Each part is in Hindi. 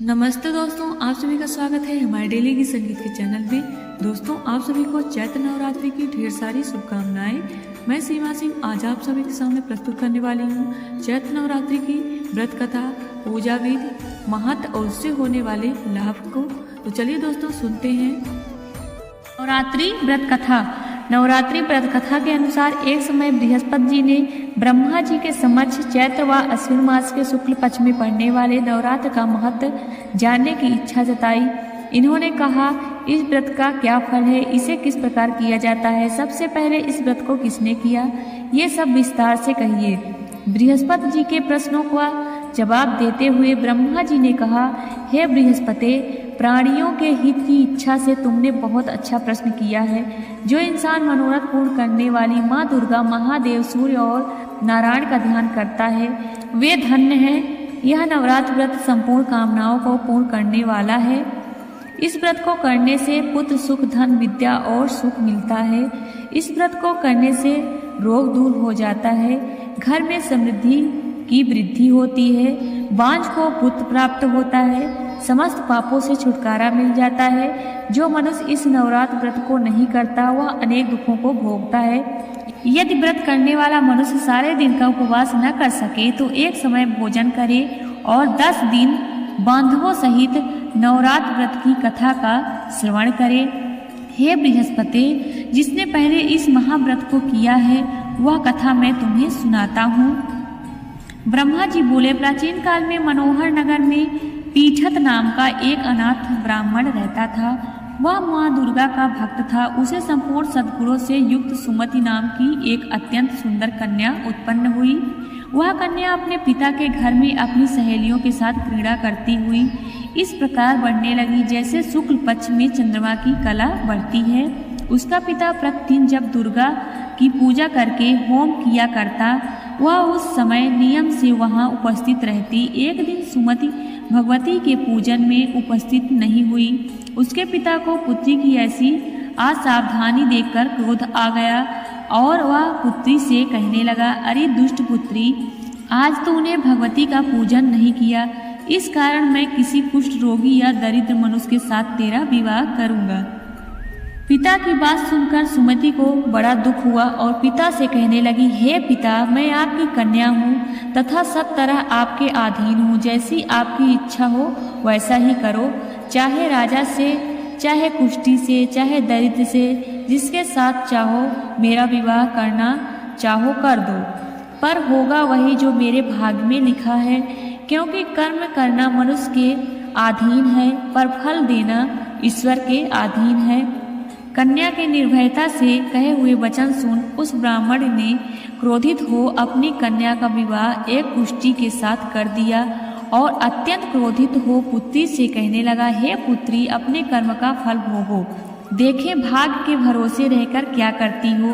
नमस्ते दोस्तों, आप सभी का स्वागत है हमारे डेली की संगीत के चैनल में। दोस्तों, आप सभी को चैत्र नवरात्रि की ढेर सारी शुभकामनाएं। मैं सीमा सिंह आज आप सभी के सामने प्रस्तुत करने वाली हूँ चैत्र नवरात्रि की व्रत कथा, पूजा विधि, महत्व और उससे होने वाले लाभ को। तो चलिए दोस्तों सुनते हैं। नवरात्रि व्रत कथा। नवरात्रि व्रत कथा के अनुसार एक समय बृहस्पति जी ने ब्रह्मा जी के समक्ष चैत्र व अश्विन मास के शुक्ल पक्ष में पड़ने वाले नवरात्र का महत्व जानने की इच्छा जताई। इन्होंने कहा, इस व्रत का क्या फल है, इसे किस प्रकार किया जाता है, सबसे पहले इस व्रत को किसने किया, ये सब विस्तार से कहिए। बृहस्पति जी के प्रश्नों का जवाब देते हुए ब्रह्मा जी ने कहा, हे बृहस्पति, प्राणियों के हित की इच्छा से तुमने बहुत अच्छा प्रश्न किया है। जो इंसान मनोरथ पूर्ण करने वाली माँ दुर्गा, महादेव, सूर्य और नारायण का ध्यान करता है वे धन्य हैं। यह नवरात्र व्रत संपूर्ण कामनाओं को पूर्ण करने वाला है। इस व्रत को करने से पुत्र सुख, धन, विद्या और सुख मिलता है। इस व्रत को करने से रोग दूर हो जाता है, घर में समृद्धि की वृद्धि होती है, बांझ को पुत्र प्राप्त होता है, समस्त पापों से छुटकारा मिल जाता है। जो मनुष्य इस नवरात्र व्रत को नहीं करता वह अनेक दुखों को भोगता है। यदि व्रत करने वाला मनुष्य सारे दिन का उपवास न कर सके तो एक समय भोजन करे और 10 दिन बांधवों सहित नवरात्र व्रत की कथा का श्रवण करे। हे बृहस्पति, जिसने पहले इस महाव्रत को किया है वह कथा मैं तुम्हें सुनाता हूँ। ब्रह्मा जी बोले, प्राचीन काल में मनोहर नगर में पीठत नाम का एक अनाथ ब्राह्मण रहता था। वह माँ दुर्गा का भक्त था। उसे संपूर्ण सद्गुणों से युक्त सुमति नाम की एक अत्यंत सुंदर कन्या उत्पन्न हुई। वह कन्या अपने पिता के घर में अपनी सहेलियों के साथ क्रीड़ा करती हुई इस प्रकार बढ़ने लगी जैसे शुक्ल पक्ष में चंद्रमा की कला बढ़ती है। उसका पिता प्रतिदिन जब दुर्गा की पूजा करके होम किया करता वह उस समय नियम से वहां उपस्थित रहती। एक दिन सुमति भगवती के पूजन में उपस्थित नहीं हुई। उसके पिता को पुत्री की ऐसी असावधानी देखकर क्रोध आ गया और वह पुत्री से कहने लगा, अरे दुष्ट पुत्री, आज तूने भगवती का पूजन नहीं किया, इस कारण मैं किसी कुष्ठ रोगी या दरिद्र मनुष्य के साथ तेरा विवाह करूंगा। पिता की बात सुनकर सुमति को बड़ा दुख हुआ और पिता से कहने लगी, हे पिता, मैं आपकी कन्या हूँ तथा सब तरह आपके अधीन हूँ। जैसी आपकी इच्छा हो वैसा ही करो, चाहे राजा से, चाहे कुष्ठी से, चाहे दरिद्र से, जिसके साथ चाहो मेरा विवाह करना चाहो कर दो, पर होगा वही जो मेरे भाग्य में लिखा है, क्योंकि कर्म करना मनुष्य के अधीन है पर फल देना ईश्वर के अधीन है। कन्या के निर्भयता से कहे हुए वचन सुन उस ब्राह्मण ने क्रोधित हो अपनी कन्या का विवाह एक कुष्ठी के साथ कर दिया और अत्यंत क्रोधित हो पुत्री से कहने लगा, हे पुत्री, अपने कर्म का फल भोगो, देखें भाग्य के भरोसे रहकर क्या करती हो।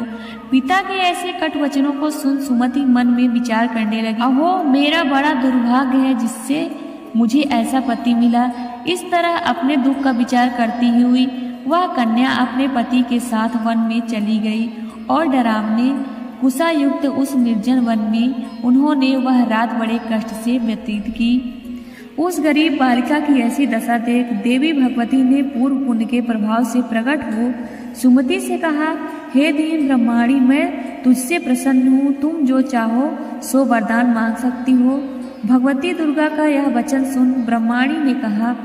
पिता के ऐसे कट वचनों को सुन सुमति मन में विचार करने लगी, अहो मेरा बड़ा दुर्भाग्य है जिससे मुझे ऐसा पति मिला। इस तरह अपने दुख का विचार करती हुई वह कन्या अपने पति के साथ वन में चली गई और डरावने कुशा युक्त उस निर्जन वन में उन्होंने वह रात बड़े कष्ट से व्यतीत की। उस गरीब बालिका की ऐसी दशा देख देवी भगवती ने पूर्व पुण्य के प्रभाव से प्रकट हो सुमति से कहा, हे दीन ब्रह्माणी, मैं तुझसे प्रसन्न हूँ, तुम जो चाहो सो वरदान मांग सकती हो। भगवती दुर्गा का यह वचन सुन ब्रह्माणी ने कहा,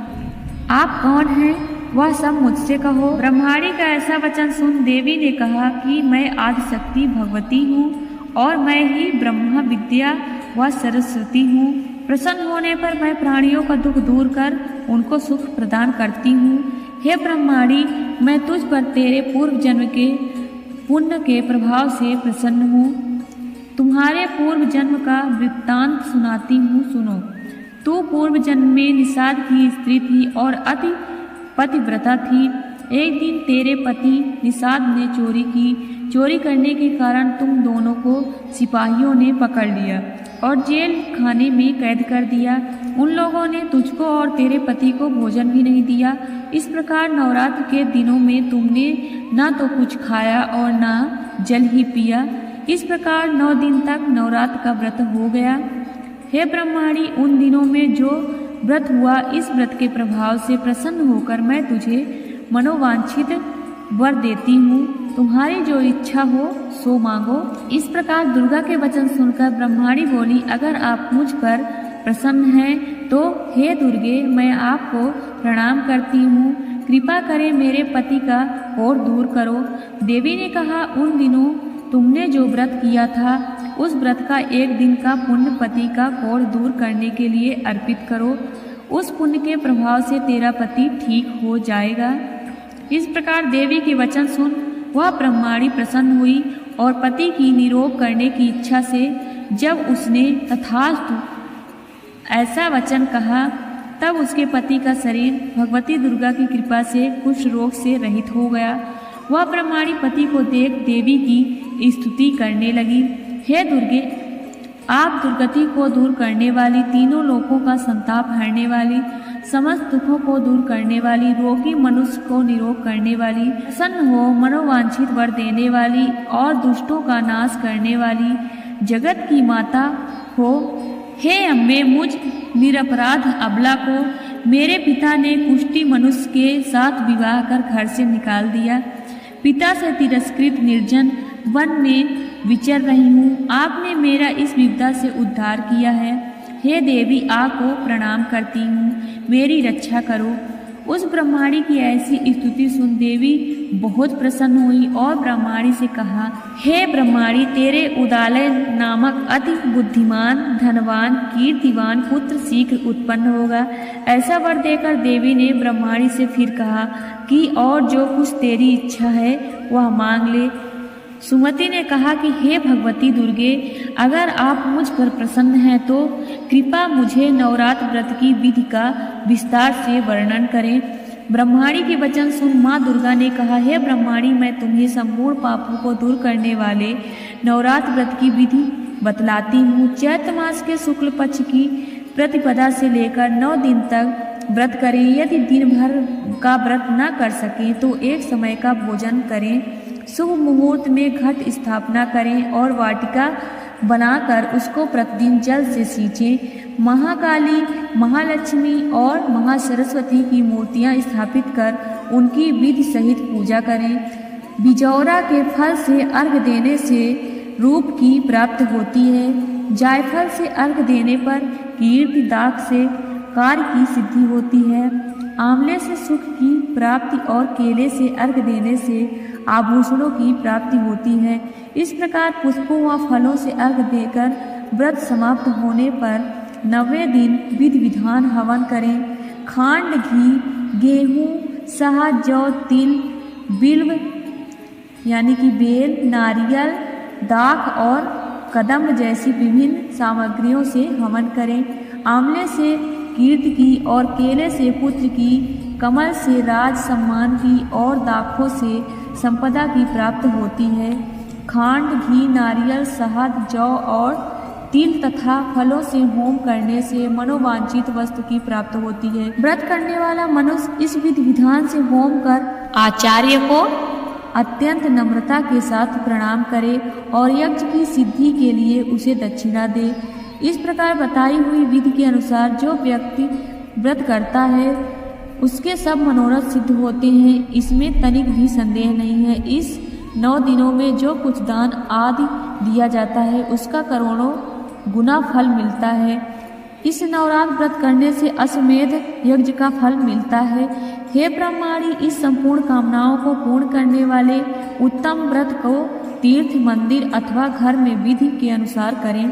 आप कौन हैं, वह सब मुझसे कहो। ब्रह्माणी का ऐसा वचन सुन देवी ने कहा कि मैं आदिशक्ति भगवती हूँ और मैं ही ब्रह्मा विद्या व सरस्वती हूँ। प्रसन्न होने पर मैं प्राणियों का दुख दूर कर उनको सुख प्रदान करती हूँ। हे ब्रह्माणी, मैं तुझ पर तेरे पूर्व जन्म के पुण्य के प्रभाव से प्रसन्न हूँ। तुम्हारे पूर्व जन्म का वृत्तांत सुनाती हूँ, सुनो। तू पूर्व जन्म में निषाद की स्त्री थी और अति पतिव्रता थी। एक दिन तेरे पति निषाद ने चोरी की। चोरी करने के कारण तुम दोनों को सिपाहियों ने पकड़ लिया और जेल खाने में कैद कर दिया। उन लोगों ने तुझको और तेरे पति को भोजन भी नहीं दिया। इस प्रकार नवरात्र के दिनों में तुमने ना तो कुछ खाया और ना जल ही पिया। इस प्रकार 9 दिन तक नवरात्र का व्रत हो गया। हे ब्रह्माणी, उन दिनों में जो व्रत हुआ, इस व्रत के प्रभाव से प्रसन्न होकर मैं तुझे मनोवांछित वर देती हूँ, तुम्हारी जो इच्छा हो सो मांगो। इस प्रकार दुर्गा के वचन सुनकर ब्रह्माणी बोली, अगर आप मुझ पर प्रसन्न हैं तो हे दुर्गे, मैं आपको प्रणाम करती हूँ, कृपा करें मेरे पति का और दूर करो। देवी ने कहा, उन दिनों तुमने जो व्रत किया था उस व्रत का एक दिन का पुण्य पति का कोढ़ दूर करने के लिए अर्पित करो, उस पुण्य के प्रभाव से तेरा पति ठीक हो जाएगा। इस प्रकार देवी के वचन सुन वह ब्रह्माणी प्रसन्न हुई और पति की निरोग करने की इच्छा से जब उसने तथास्तु ऐसा वचन कहा, तब उसके पति का शरीर भगवती दुर्गा की कृपा से कुष्ठ रोग से रहित हो गया। वह ब्रह्माणी पति को देख देवी की स्तुति करने लगी, हे दुर्गे, आप दुर्गति को दूर करने वाली, तीनों लोकों का संताप हरने वाली, समस्त दुखों को दूर करने वाली, रोगी मनुष्य को निरोग करने वाली, प्रसन्न हो मनोवांछित वर देने वाली और दुष्टों का नाश करने वाली, जगत की माता हो। हे अम्बे, मुझ निरपराध अबला को मेरे पिता ने कुष्ठी मनुष्य के साथ विवाह कर घर से निकाल दिया। पिता से तिरस्कृत निर्जन वन में विचर रही हूँ, आपने मेरा इस विपदा से उद्धार किया है। हे देवी, आपको प्रणाम करती हूँ, मेरी रक्षा करो। उस ब्रह्माणी की ऐसी स्तुति सुन देवी बहुत प्रसन्न हुई और ब्रह्माणी से कहा, हे ब्रह्माणी, तेरे उदालय नामक अति बुद्धिमान, धनवान, कीर्तिवान पुत्र शीघ्र उत्पन्न होगा। ऐसा वर देकर देवी ने ब्रह्माणी से फिर कहा कि और जो कुछ तेरी इच्छा है वह मांग ले। सुमति ने कहा कि हे भगवती दुर्गे, अगर आप मुझ पर प्रसन्न हैं तो कृपा मुझे नवरात्र व्रत की विधि का विस्तार से वर्णन करें। ब्रह्माणी के वचन सुन माँ दुर्गा ने कहा, हे ब्रह्माणी, मैं तुम्हें संपूर्ण पापों को दूर करने वाले नवरात्र व्रत की विधि बतलाती हूँ। चैत्र मास के शुक्ल पक्ष की प्रतिपदा से लेकर 9 दिन तक व्रत करें। यदि दिन भर का व्रत न कर सकें तो एक समय का भोजन करें। शुभ मुहूर्त में घट स्थापना करें और वाटिका बनाकर उसको प्रतिदिन जल से सींचें। महाकाली, महालक्ष्मी और महासरस्वती की मूर्तियां स्थापित कर उनकी विधि सहित पूजा करें। बिजौरा के फल से अर्घ देने से रूप की प्राप्ति होती है। जायफल से अर्घ देने पर कीर्ति, दाग से कार्य की सिद्धि होती है। आंवले से सुख की प्राप्ति और केले से अर्घ देने से आभूषणों की प्राप्ति होती है। इस प्रकार पुष्पों व फलों से अर्घ देकर व्रत समाप्त होने पर 90वें दिन विधि विधान हवन करें। खांड, घी, गेहूँ, शहद, जौ, तिल, बिल्व यानी कि बेल, नारियल, दाख और कदम्ब जैसी विभिन्न सामग्रियों से हवन करें। आंवले से कीर्ति की और केले से पुत्र की, कमल से राज सम्मान की और दाखों से संपदा की प्राप्त होती है। खांड, घी, नारियल, शहद, जौ और तिल तथा फलों से होम करने से मनोवांछित वस्तु की प्राप्त होती है। व्रत करने वाला मनुष्य इस विधि विधान से होम कर आचार्य को अत्यंत नम्रता के साथ प्रणाम करे और यज्ञ की सिद्धि के लिए उसे दक्षिणा दे। इस प्रकार बताई हुई विधि के अनुसार जो व्यक्ति व्रत करता है उसके सब मनोरथ सिद्ध होते हैं, इसमें तनिक भी संदेह नहीं है। इस 9 दिनों में जो कुछ दान आदि दिया जाता है उसका करोड़ों गुना फल मिलता है। इस नवरात्र व्रत करने से अश्वमेध यज्ञ का फल मिलता है। हे ब्रह्माणी, इस संपूर्ण कामनाओं को पूर्ण करने वाले उत्तम व्रत को तीर्थ, मंदिर अथवा घर में विधि के अनुसार करें।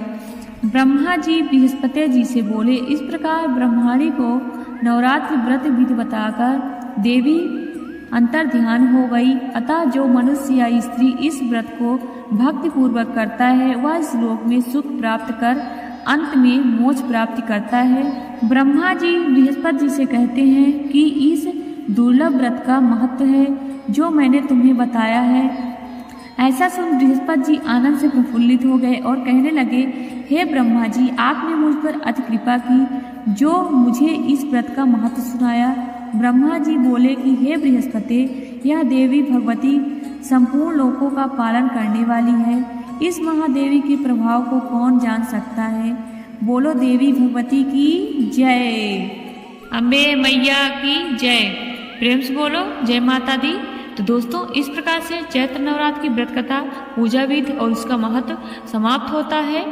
ब्रह्मा जी बृहस्पति जी से बोले। इस प्रकार ब्रह्माणी को नवरात्र व्रत विधि बताकर देवी अंतर ध्यान हो गई। अतः जो मनुष्य या स्त्री इस व्रत को भक्ति पूर्वक करता है वह इस लोक में सुख प्राप्त कर अंत में मोक्ष प्राप्ति करता है। ब्रह्मा जी बृहस्पति जी से कहते हैं कि इस दुर्लभ व्रत का महत्व है जो मैंने तुम्हें बताया है। ऐसा सुन बृहस्पति जी आनंद से प्रफुल्लित हो गए और कहने लगे, हे ब्रह्मा जी, आपने मुझ पर अति कृपा की जो मुझे इस व्रत का महत्व सुनाया। ब्रह्मा जी बोले कि हे बृहस्पति, यह देवी भगवती संपूर्ण लोकों का पालन करने वाली है। इस महादेवी के प्रभाव को कौन जान सकता है। बोलो देवी भगवती की जय। अम्बे मैया की जय। प्रेम से बोलो जय माता दी। तो दोस्तों इस प्रकार से चैत्र नवरात्र की व्रत कथा, पूजा विधि और उसका महत्व समाप्त होता है।